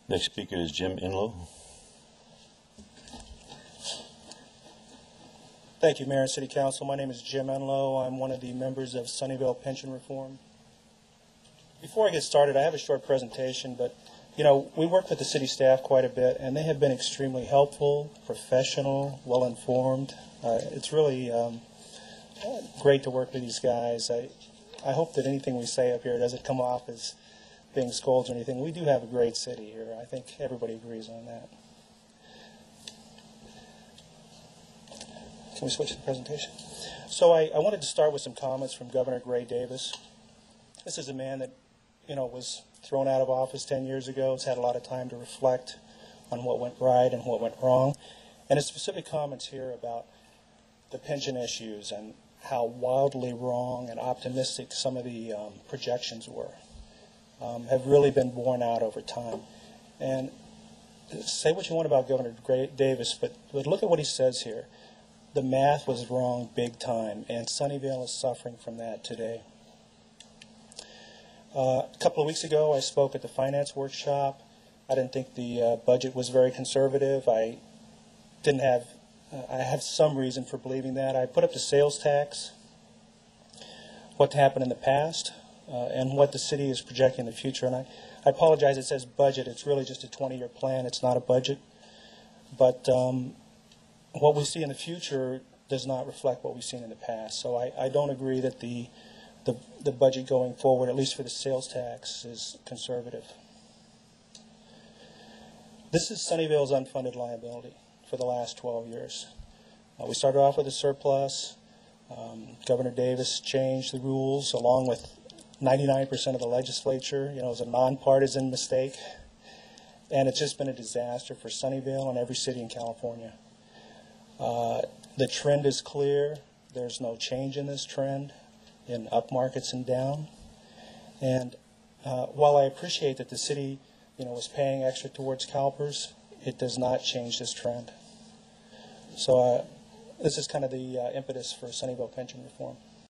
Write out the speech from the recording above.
Next speaker is Jim Enloe. Thank you, Mayor and City Council. My name is Jim Enloe. I'm one of the members of Sunnyvale Pension Reform. Before I get started, I have a short presentation, but we work with the city staff quite a bit, and they have been extremely helpful, professional, well-informed. It's really great to work with these guys. I hope that anything we say up here doesn't come off as being scolds or anything. We do have a great city here. I think everybody agrees on that. Can we switch to the presentation? So I wanted to start with some comments from Governor Gray Davis. This is a man that, was thrown out of office 10 years ago. Has had a lot of time to reflect on what went right and what went wrong. And his specific comments here about the pension issues and how wildly wrong and optimistic some of the projections were have really been borne out over time. And say what you want about Governor Gray Davis, but look at what he says here. The math was wrong big time, and Sunnyvale is suffering from that today. A couple of weeks ago, I spoke at the finance workshop. I didn't think the budget was very conservative. I have some reason for believing that. I put up the sales tax, what happened in the past, and what the city is projecting in the future. And I apologize, it says budget. It's really just a 20-year plan. It's not a budget. But what we see in the future does not reflect what we've seen in the past. So I don't agree that the budget going forward, at least for the sales tax, is conservative. This is Sunnyvale's unfunded liability for the last 12 years. We started off with a surplus. Governor Davis changed the rules along with 99% of the legislature. It was a nonpartisan mistake. And it's just been a disaster for Sunnyvale and every city in California. The trend is clear. There's no change in this trend in up markets and down. And while I appreciate that the city was paying extra towards CalPERS, it does not change this trend. So this is kind of the impetus for Sunnyvale Pension Reform.